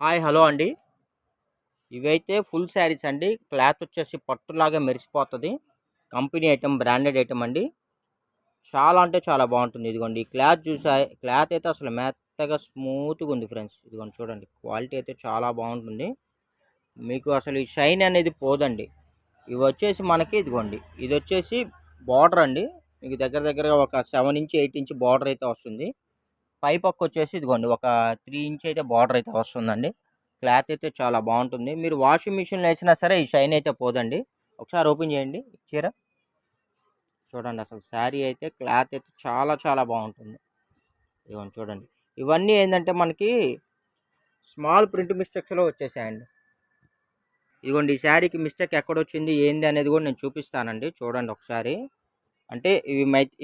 Hi! Hello అండి. ఇవైతే full saris అండి. క్లాత్ వచ్చేసి పట్టులాగా మెరిసిపోతది. కంపెనీ ఐటెమ్, బ్రాండెడ్ ఐటెమ్ అండి. చాలా అంటే చాలా బావుంటుంది. ఇదిగోండి ఈ క్లాత్ అయితే అసలు మెత్తగా స్మూత్‌గా ఉంది ఫ్రెండ్స్. ఇదిగోండి చూడండి. క్వాలిటీ అయితే చాలా బావుంటుంది. మీకు అసలు ఈ షైన్ అనేది పోదండి. ఇవొచ్చేసి మనకి ఇదిగోండి. ఇదొచ్చేసి బోర్డర్ అండి. మీకు దగ్గర దగ్గరగా ఒక 7 ఇంచ్, 8 ఇంచ్ బోర్డర్ అయితే వస్తుంది. పై పక్కొచ్చేసి ఇదిగోండి ఒక 3 ఇంచ్ అయితే బార్డర్ అయితే వస్తుందండి. క్లాత్ అయితే చాలా బావుంటుంది. మీరు వాషింగ్ మిషన్‌లో ఏసినా సరే ఈ షైన్ అయితే పోదండి. ఒకసారి ఓపెన్ చేయండి చీర. చూడండి అసలు శారీ అయితే క్లాత్ అయితే చాలా చాలా బావుంటుంది. ఇదిగోండి చూడండి. ఇవన్నీ ఏందంటే మనకి స్మాల్ ప్రింట్ మిస్టేక్స్‌లో వచ్చేసాయండి. ఇదిగోండి ఈ శారీకి మిస్టేక్ ఎక్కడొచ్చింది, ఏంది అనేది కూడా నేను చూపిస్తానండి. చూడండి ఒకసారి. అంటే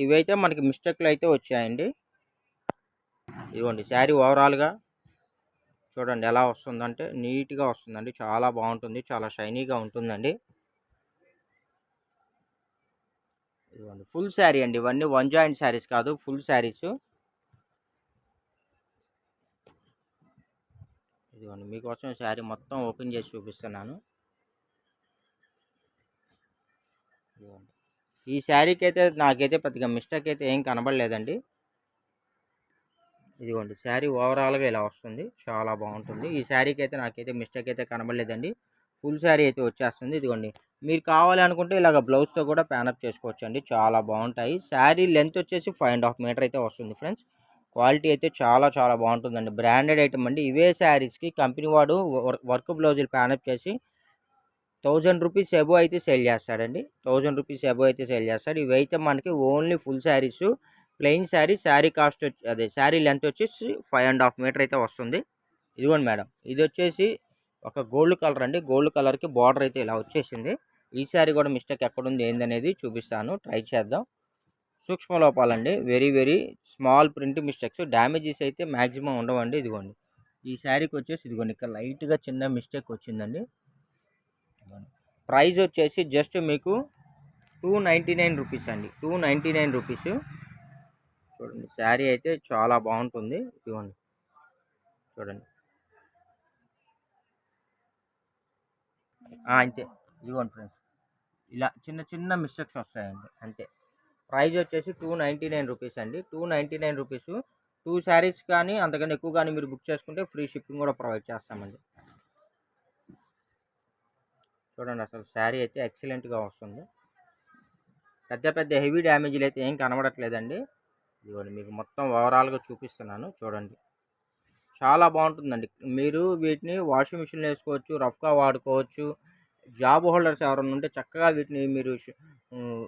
ఇవైతే మనకి మిస్టేక్‌లు అయితే వచ్చాయండి. ఇదిగోండి శారీ ఓవరాల్‌గా చూడండి ఎలా వస్తుందంటే నీట్‌గా వస్తుందండి. చాలా బావుంటుంది. చాలా షైనీగా ఉంటుందండి. ఇదిగోండి ఫుల్ శారీ అండి. ఇవన్నీ వన్ జాయింట్ శారీస్ కాదు. ఫుల్ శారీసు. ఇదిగోండి మీకోసం శారీ మొత్తం ఓపెన్ చేసి చూపిస్తున్నాను. ఇదిగోండి. ఈ శారీకైతే నాకైతే పెద్దగా మిస్టేక్ అయితే ఏం కనబడలేదండి. ఇదిగోండి శారీ ఓవరాల్‌గా ఇలా వస్తుంది. చాలా బావుంటుంది. ఈ శారీకైతే నాకైతే మిస్టేక్ అయితే కనబడలేదండి. ఫుల్ శారీ అయితే వచ్చేస్తుంది. ఇదిగోండి మీరు కావాలి అనుకుంటే ఇలాగ బ్లౌజ్‌తో కూడా ప్యానప్ చేసుకోవచ్చండి. చాలా బావుంటాయి. శారీ లెంత్ వచ్చేసి 5½ మీటర్ అయితే వస్తుంది ఫ్రెండ్స్. క్వాలిటీ అయితే చాలా చాలా బావుంటుందండి. బ్రాండెడ్ ఐటెమ్ అండి. ఇవే శారీస్‌కి కంపెనీ వాడు వర్క్ బ్లౌజులు ప్యానప్ చేసి రూ. 1000 అబోవ్ అయితే సేల్ చేస్తాడండి. రూ. 1000 అబోవ్ అయితే సేల్ చేస్తాడు. ఇవైతే మనకి only full saris. Plain sari, sari cost అదే శారీ లెంత్ వచ్చేసి 5½ మీటర్ అయితే వస్తుంది. ఇదిగోండి మేడం. ఇదొచ్చేసి ఒక గోల్డ్ కలర్ అండి. గోల్డ్ కలర్‌కి బార్డర్ అయితే ఇలా వచ్చేసింది. ఈ శారీ కూడా మిస్టేక్ ఎక్కడుంది ఏందనేది చూపిస్తాను. ట్రై చేద్దాం. సూక్ష్మ లోపాలండి. Very very small print mistakes. Damages అయితే మాక్సిమం ఉండవండి. ఇదిగోండి. ఈ శారీకి వచ్చేసి ఇదిగోండి ఇక్కడ లైట్‌గా చిన్న మిస్టేక్ వచ్చిందండి. ప్రైస్ వచ్చేసి జస్ట్ మీకు రూ. 299 అండి. రూ. 299. చూడండి శారీ అయితే చాలా బాగుంటుంది. ఇదిగోండి చూడండి. అంతే. ఇదిగోండి ఫ్రెండ్స్. ఇలా చిన్న చిన్న మిస్టేక్స్ వస్తాయండి అంతే. ప్రైస్ వచ్చేసి రూ. 299 అండి. రూ. 299. 2 శారీస్ కానీ అంతకన్నా ఎక్కువ కానీ మీరు బుక్ చేసుకుంటే ఫ్రీ షిప్పింగ్ కూడా ప్రొవైడ్ చేస్తామండి. చూడండి అసలు శారీ అయితే ఎక్సలెంట్‌గా వస్తుంది. పెద్ద పెద్ద హెవీ డ్యామేజ్‌లు అయితే ఏం కనబడట్లేదండి. ఇదిగోండి మీకు మొత్తం ఓవరాల్‌గా చూపిస్తున్నాను చూడండి. చాలా బాగుంటుందండి. మీరు వీటిని వాషింగ్ మిషన్‌లో వేసుకోవచ్చు, రఫ్‌గా వాడుకోవచ్చు. జాబ్ హోల్డర్స్ ఎవరైనా ఉంటే చక్కగా వీటిని మీరు హ్మ్,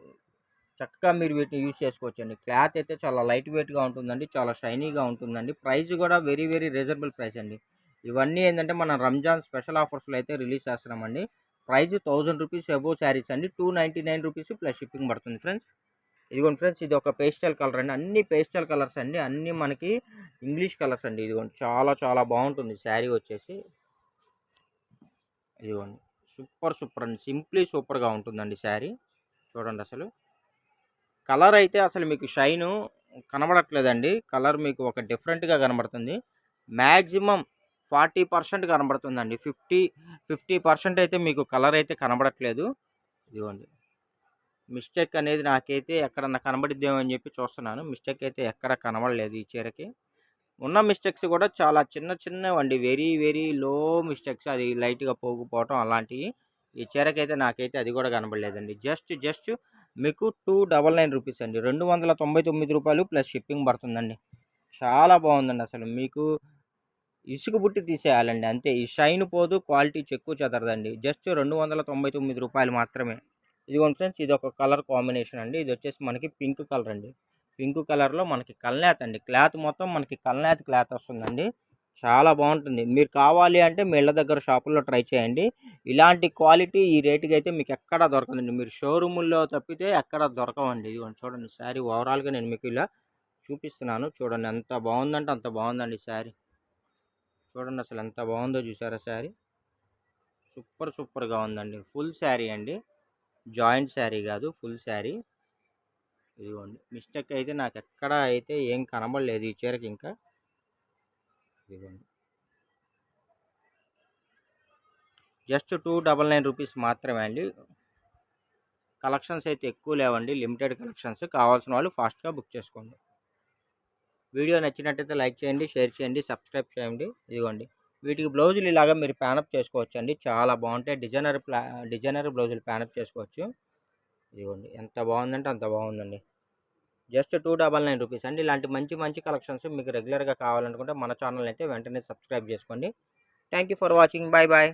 చక్కగా మీరు వీటిని యూజ్ చేసుకోవచ్చండి. క్లాత్ అయితే చాలా లైట్ వెయిట్‌గా ఉంటుందండి. చాలా షైనీగా ఉంటుందండి. ప్రైస్ కూడా వెరీ వెరీ రీజనబుల్ ప్రైస్ అండి. ఇవన్నీ ఏంటంటే మనం రంజాన్ స్పెషల్ ఆఫర్స్‌లో అయితే రిలీజ్ చేస్తున్నామండి. ప్రైస్ రూ. 1000 అబోవ్ శారీస్ అండి. రూ. 299 ప్లస్ షిప్పింగ్ పడుతుంది ఫ్రెండ్స్. ఇదిగోండి ఫ్రెండ్స్ ఇది ఒక పేస్టల్ కలర్ అండి. అన్ని పేస్టల్ కలర్స్ అండి. అన్నీ మనకి ఇంగ్లీష్ కలర్స్ అండి. ఇదిగోండి చాలా చాలా బాగుంటుంది శారీ వచ్చేసి. ఇదిగోండి సూపర్ సూపర్ అండి. సింప్లీ సూపర్గా ఉంటుందండి శారీ. చూడండి అసలు కలర్ అయితే అసలు మీకు షైను కనబడట్లేదండి. కలర్ మీకు ఒక డిఫరెంట్గా కనబడుతుంది. మ్యాక్సిమం 40% కనబడుతుందండి. 50% అయితే మీకు కలర్ అయితే కనబడట్లేదు. ఇదిగోండి మిస్టేక్ అనేది నాకైతే ఎక్కడన్నా కనబడిద్దేమో అని చెప్పి చూస్తున్నాను. మిస్టేక్ అయితే ఎక్కడ కనబడలేదు ఈ చీరకి. ఉన్న మిస్టేక్స్ కూడా చాలా చిన్న చిన్నవండి. Very very low mistakes. అది లైట్‌గా పోగుపోవటం అలాంటివి. ఈ చీరకైతే నాకైతే అది కూడా కనబడలేదండి. జస్ట్ మీకు రూ. 299 అండి. రూ. 299 ప్లస్ షిప్పింగ్ పడుతుందండి. చాలా బాగుందండి అసలు. మీకు ఇసుక బుట్టి తీసేయాలండి అంతే. ఈ షైన్ పోదు, క్వాలిటీ చెక్కు చెదరదండి. జస్ట్ రూ. 299 మాత్రమే. ఇదిగోండి ఫ్రెండ్స్ ఇదొక కలర్ కాంబినేషన్ అండి. ఇది వచ్చేసి మనకి పింక్ కలర్ అండి. పింక్ కలర్‌లో మనకి కల్నేత అండి. క్లాత్ మొత్తం మనకి కల్నేత క్లాత్ వస్తుందండి. చాలా బాగుంటుంది. మీరు కావాలి అంటే మీ ఇళ్ళ దగ్గర షాపుల్లో ట్రై చేయండి. ఇలాంటి క్వాలిటీ ఈ రేటుకైతే మీకు ఎక్కడా దొరకదండి. మీరు షోరూముల్లో తప్పితే ఎక్కడ దొరకవండి. ఇదిగోండి చూడండి శారీ ఓవరాల్‌గా నేను మీకు ఇలా చూపిస్తున్నాను. చూడండి ఎంత బాగుందంటే అంత బాగుందండి శారీ. చూడండి అసలు ఎంత బాగుందో చూసారా శారీ. సూపర్ సూపర్‌గా ఉందండి. ఫుల్ శారీ అండి. జాయింట్ శారీ కాదు ఫుల్ శారీ. ఇదిగోండి మిస్టేక్ అయితే నాకు ఎక్కడ అయితే ఏం కనబడలేదు ఈ చీరకి ఇంకా. ఇదిగోండి జస్ట్ 299 రూపీస్ మాత్రమే అండి. కలెక్షన్స్ అయితే ఎక్కువ లేవండి, లిమిటెడ్ కలెక్షన్స్. కావాల్సిన వాళ్ళు ఫాస్ట్గా బుక్ చేసుకోండి. వీడియో నచ్చినట్టయితే లైక్ చేయండి, షేర్ చేయండి, సబ్స్క్రైబ్ చేయండి. ఇదిగోండి వీటికి బ్లౌజులు ఇలాగా మీరు ప్యానప్ చేసుకోవచ్చు అండి, చాలా బాగుంటాయి. డిజైనర్ బ్లౌజులు ప్యానప్ చేసుకోవచ్చు. ఇదిగోండి ఎంత బాగుందంటే అంత బాగుందండి. జస్ట్ 299 రూపీస్ అండి. ఇలాంటి మంచి మంచి కలెక్షన్స్ మీకు రెగ్యులర్గా కావాలనుకుంటే మన ఛానల్ అయితే వెంటనే సబ్స్క్రైబ్ చేసుకోండి. Thank you for watching. Bye bye.